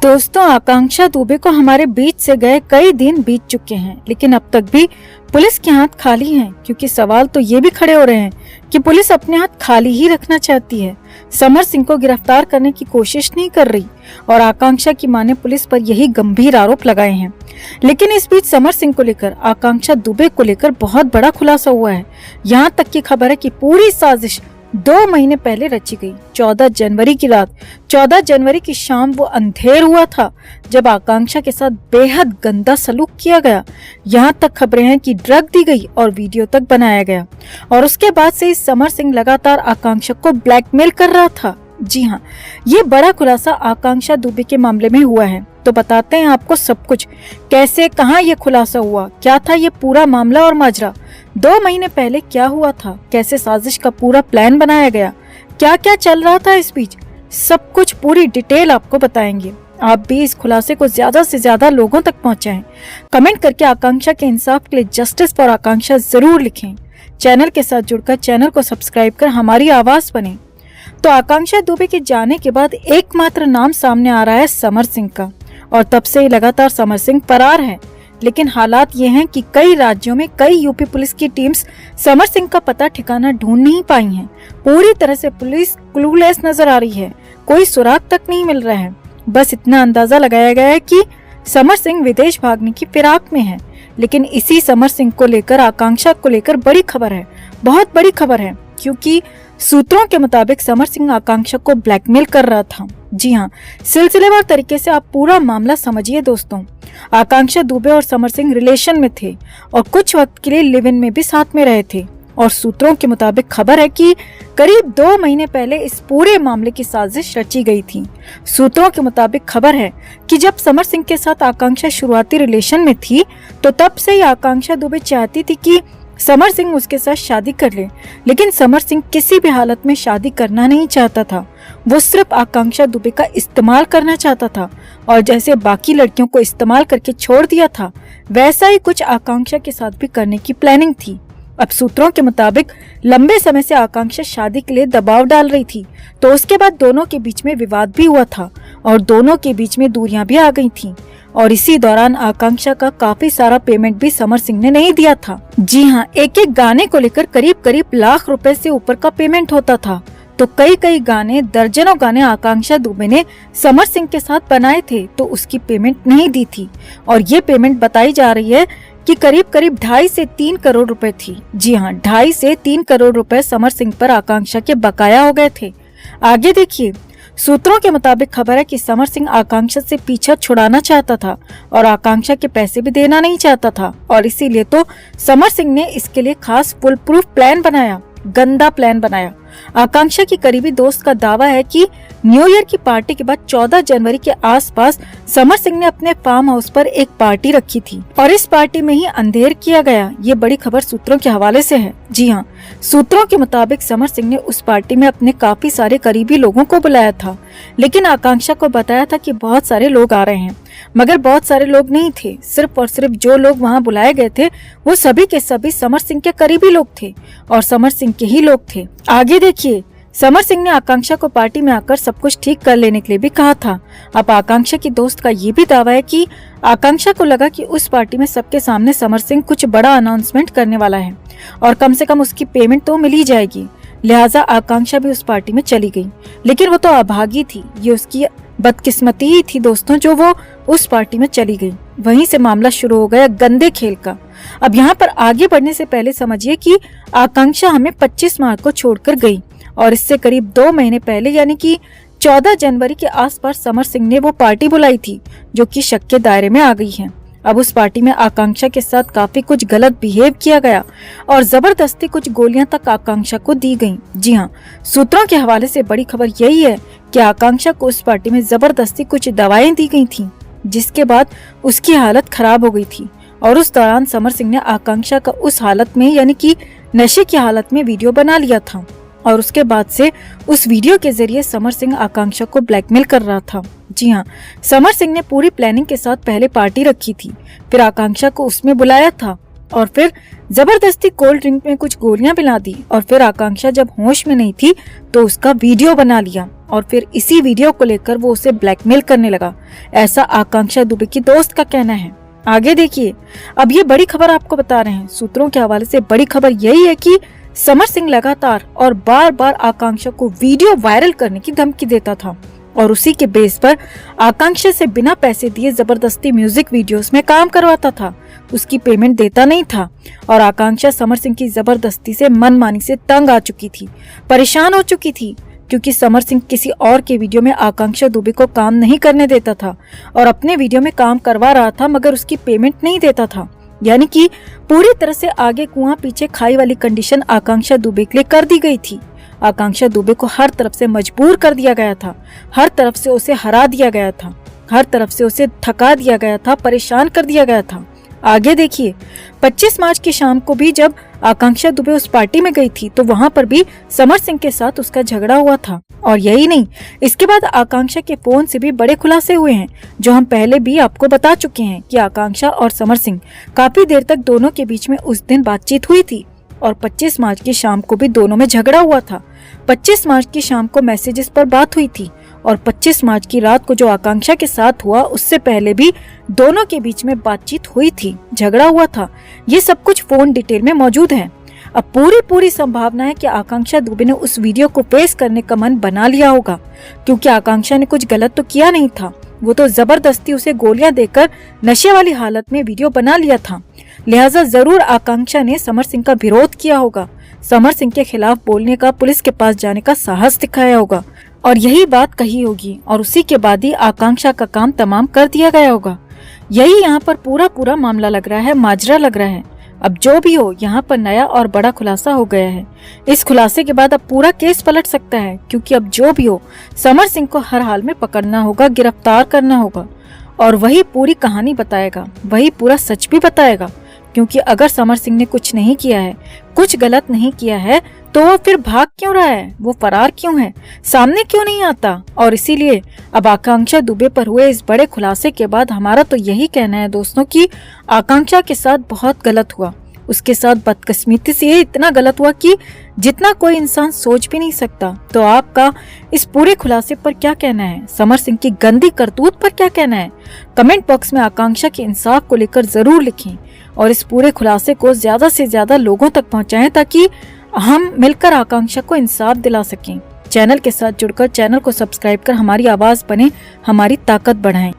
दोस्तों, आकांक्षा दुबे को हमारे बीच से गए कई दिन बीत चुके हैं, लेकिन अब तक भी पुलिस के हाथ खाली हैं, क्योंकि सवाल तो ये भी खड़े हो रहे हैं कि पुलिस अपने हाथ खाली ही रखना चाहती है। समर सिंह को गिरफ्तार करने की कोशिश नहीं कर रही और आकांक्षा की मां ने पुलिस पर यही गंभीर आरोप लगाए हैं। लेकिन इस बीच समर सिंह को लेकर, आकांक्षा दुबे को लेकर बहुत बड़ा खुलासा हुआ है। यहाँ तक की खबर है कि पूरी साजिश 2 महीने पहले रची गई। 14 जनवरी की रात, 14 जनवरी की शाम वो अंधेर हुआ था जब आकांक्षा के साथ बेहद गंदा सलूक किया गया। यहाँ तक खबरें हैं कि ड्रग दी गई और वीडियो तक बनाया गया और उसके बाद से ही समर सिंह लगातार आकांक्षा को ब्लैकमेल कर रहा था। जी हाँ, ये बड़ा खुलासा आकांक्षा दुबे के मामले में हुआ है। तो बताते हैं आपको सब कुछ, कैसे, कहाँ ये खुलासा हुआ, क्या था ये पूरा मामला और माजरा, 2 महीने पहले क्या हुआ था, कैसे साजिश का पूरा प्लान बनाया गया, क्या क्या चल रहा था इस बीच, सब कुछ पूरी डिटेल आपको बताएंगे। आप भी इस खुलासे को ज्यादा से ज्यादा लोगों तक पहुंचाएं। कमेंट करके आकांक्षा के इंसाफ के लिए जस्टिस फॉर आकांक्षा जरूर लिखें। चैनल के साथ जुड़कर चैनल को सब्सक्राइब कर हमारी आवाज बने। तो आकांक्षा दुबे के जाने के बाद एकमात्र नाम सामने आ रहा है समर सिंह का, और तब से लगातार समर सिंह फरार है। लेकिन हालात ये हैं कि कई राज्यों में कई यूपी पुलिस की टीम्स समर सिंह का पता ठिकाना ढूंढ नहीं पाई हैं। पूरी तरह से पुलिस क्लूलेस नजर आ रही है, कोई सुराग तक नहीं मिल रहा है। बस इतना अंदाजा लगाया गया है कि समर सिंह विदेश भागने की फिराक में है। लेकिन इसी समर सिंह को लेकर, आकांक्षा को लेकर बड़ी खबर है, बहुत बड़ी खबर है, क्योंकि सूत्रों के मुताबिक समर सिंह आकांक्षा को ब्लैकमेल कर रहा था। जी हाँ, सिलसिलेवार तरीके से आप पूरा मामला समझिए दोस्तों। आकांक्षा दुबे और समर सिंह रिलेशन में थे और कुछ वक्त के लिए लिव इन में भी साथ में रहे थे। और सूत्रों के मुताबिक खबर है कि करीब 2 महीने पहले इस पूरे मामले की साजिश रची गई थी। सूत्रों के मुताबिक खबर है कि जब समर सिंह के साथ आकांक्षा शुरुआती रिलेशन में थी, तो तब से ही आकांक्षा दुबे चाहती थी कि समर सिंह उसके साथ शादी कर ले। लेकिन समर सिंह किसी भी हालत में शादी करना नहीं चाहता था। वो सिर्फ आकांक्षा दुबे का इस्तेमाल करना चाहता था, और जैसे बाकी लड़कियों को इस्तेमाल करके छोड़ दिया था, वैसा ही कुछ आकांक्षा के साथ भी करने की प्लानिंग थी। अब सूत्रों के मुताबिक लंबे समय से आकांक्षा शादी के लिए दबाव डाल रही थी, तो उसके बाद दोनों के बीच में विवाद भी हुआ था और दोनों के बीच में दूरियां भी आ गई थी। और इसी दौरान आकांक्षा का काफी सारा पेमेंट भी समर सिंह ने नहीं दिया था। जी हाँ, एक एक गाने को लेकर करीब करीब लाख रुपए से ऊपर का पेमेंट होता था। तो कई गाने, दर्जनों गाने आकांक्षा दुबे ने समर सिंह के साथ बनाए थे, तो उसकी पेमेंट नहीं दी थी। और ये पेमेंट बताई जा रही है कि करीब करीब 2.5 से 3 करोड़ रुपए थी। जी हाँ, 2.5 से 3 करोड़ रुपए समर सिंह पर आकांक्षा के बकाया हो गए थे। आगे देखिए, सूत्रों के मुताबिक खबर है कि समर सिंह आकांक्षा से पीछा छुड़ाना चाहता था और आकांक्षा के पैसे भी देना नहीं चाहता था, और इसीलिए तो समर सिंह ने इसके लिए खास फुल प्रूफ प्लान बनाया, गंदा प्लान बनाया। आकांक्षा की करीबी दोस्त का दावा है कि न्यू ईयर की पार्टी के बाद 14 जनवरी के आसपास समर सिंह ने अपने फार्म हाउस पर एक पार्टी रखी थी और इस पार्टी में ही अंधेर किया गया। ये बड़ी खबर सूत्रों के हवाले से है। जी हाँ, सूत्रों के मुताबिक समर सिंह ने उस पार्टी में अपने काफी सारे करीबी लोगों को बुलाया था, लेकिन आकांक्षा को बताया था कि बहुत सारे लोग आ रहे हैं, मगर बहुत सारे लोग नहीं थे। सिर्फ और सिर्फ जो लोग वहाँ बुलाए गए थे वो सभी के सभी समर सिंह के करीबी लोग थे और समर सिंह के ही लोग थे। आगे देखिए, समर सिंह ने आकांक्षा को पार्टी में आकर सब कुछ ठीक कर लेने के लिए भी कहा था। अब आकांक्षा की दोस्त का ये भी दावा है कि आकांक्षा को लगा कि उस पार्टी में सबके सामने समर सिंह कुछ बड़ा अनाउंसमेंट करने वाला है और कम से कम उसकी पेमेंट तो मिल ही जाएगी, लिहाजा आकांक्षा भी उस पार्टी में चली गई। लेकिन वो तो अभागी थी, ये उसकी बदकिस्मती ही थी दोस्तों, जो वो उस पार्टी में चली गई। वहीं से मामला शुरू हो गया गंदे खेल का। अब यहाँ पर आगे बढ़ने से पहले समझिए कि आकांक्षा हमें 25 मार्च को छोड़कर गई और इससे करीब 2 महीने पहले, यानी कि 14 जनवरी के आसपास समर सिंह ने वो पार्टी बुलाई थी, जो कि शक के दायरे में आ गई है। अब उस पार्टी में आकांक्षा के साथ काफी कुछ गलत बिहेव किया गया और जबरदस्ती कुछ गोलियां तक आकांक्षा को दी गईं। जी हाँ, सूत्रों के हवाले से बड़ी खबर यही है कि आकांक्षा को उस पार्टी में जबरदस्ती कुछ दवाएं दी गई थीं, जिसके बाद उसकी हालत खराब हो गई थी। और उस दौरान समर सिंह ने आकांक्षा का उस हालत में, यानी कि नशे की हालत में वीडियो बना लिया था और उसके बाद से उस वीडियो के जरिए समर सिंह आकांक्षा को ब्लैकमेल कर रहा था। जी हाँ, समर सिंह ने पूरी प्लानिंग के साथ पहले पार्टी रखी थी, फिर आकांक्षा को उसमें बुलाया था और फिर जबरदस्ती कोल्ड ड्रिंक में कुछ गोलियां पिला दी और फिर आकांक्षा जब होश में नहीं थी तो उसका वीडियो बना लिया और फिर इसी वीडियो को लेकर वो उसे ब्लैकमेल करने लगा, ऐसा आकांक्षा दुबे की दोस्त का कहना है। आगे देखिए, अब ये बड़ी खबर आपको बता रहे हैं। सूत्रों के हवाले से बड़ी खबर यही है कि समर सिंह लगातार और बार बार आकांक्षा को वीडियो वायरल करने की धमकी देता था और उसी के बेस पर आकांक्षा से बिना पैसे दिए जबरदस्ती म्यूजिक वीडियोस में काम करवाता था। उसकी पेमेंट देता नहीं था और आकांक्षा समर सिंह की जबरदस्ती से मनमानी से तंग आ चुकी थी, परेशान हो चुकी थी, क्योंकि समर सिंह किसी और के वीडियो में आकांक्षा दुबे को काम नहीं करने देता था और अपने वीडियो में काम करवा रहा था मगर उसकी पेमेंट नहीं देता था। यानी कि पूरी तरह से आगे कुआं पीछे खाई वाली कंडीशन आकांक्षा दुबे के लिए कर दी गई थी। आकांक्षा दुबे को हर तरफ से मजबूर कर दिया गया था, हर तरफ से उसे हरा दिया गया था, हर तरफ से उसे थका दिया गया था, परेशान कर दिया गया था। आगे देखिए, 25 मार्च की शाम को भी जब आकांक्षा दुबे उस पार्टी में गई थी तो वहां पर भी समर सिंह के साथ उसका झगड़ा हुआ था। और यही नहीं, इसके बाद आकांक्षा के फोन से भी बड़े खुलासे हुए हैं, जो हम पहले भी आपको बता चुके हैं कि आकांक्षा और समर सिंह काफी देर तक दोनों के बीच में उस दिन बातचीत हुई थी और 25 मार्च की शाम को भी दोनों में झगड़ा हुआ था। 25 मार्च की शाम को मैसेजेस पर बात हुई थी और 25 मार्च की रात को जो आकांक्षा के साथ हुआ उससे पहले भी दोनों के बीच में बातचीत हुई थी, झगड़ा हुआ था। ये सब कुछ फोन डिटेल में मौजूद है। अब पूरी संभावना है कि आकांक्षा दुबे ने उस वीडियो को पेश करने का मन बना लिया होगा, क्योंकि आकांक्षा ने कुछ गलत तो किया नहीं था। वो तो जबरदस्ती उसे गोलियां देकर नशे वाली हालत में वीडियो बना लिया था। लिहाजा जरूर आकांक्षा ने समर सिंह का विरोध किया होगा, समर सिंह के खिलाफ बोलने का, पुलिस के पास जाने का साहस दिखाया होगा और यही बात कही होगी और उसी के बाद ही आकांक्षा का काम तमाम कर दिया गया होगा। यही यहाँ पर पूरा मामला लग रहा है, माजरा लग रहा है। अब जो भी हो, यहाँ पर नया और बड़ा खुलासा हो गया है। इस खुलासे के बाद अब पूरा केस पलट सकता है, क्योंकि अब जो भी हो समर सिंह को हर हाल में पकड़ना होगा, गिरफ्तार करना होगा और वही पूरी कहानी बताएगा, वही पूरा सच भी बताएगा। क्योंकि अगर समर सिंह ने कुछ नहीं किया है, कुछ गलत नहीं किया है, तो वो फिर भाग क्यों रहा है, वो फरार क्यों है, सामने क्यों नहीं आता। और इसीलिए अब आकांक्षा दुबे पर हुए इस बड़े खुलासे के बाद हमारा तो यही कहना है दोस्तों कि आकांक्षा के साथ बहुत गलत हुआ, उसके साथ बदकिस्मती से इतना गलत हुआ कि जितना कोई इंसान सोच भी नहीं सकता। तो आपका इस पूरे खुलासे पर क्या कहना है, समर सिंह की गंदी करतूत पर क्या कहना है, कमेंट बॉक्स में आकांक्षा के इंसाफ को लेकर जरूर लिखें और इस पूरे खुलासे को ज्यादा से ज्यादा लोगों तक पहुंचाएं ताकि हम मिलकर आकांक्षा को इंसाफ दिला सकें। चैनल के साथ जुड़कर चैनल को सब्सक्राइब कर हमारी आवाज बने, हमारी ताकत बढ़ाएं।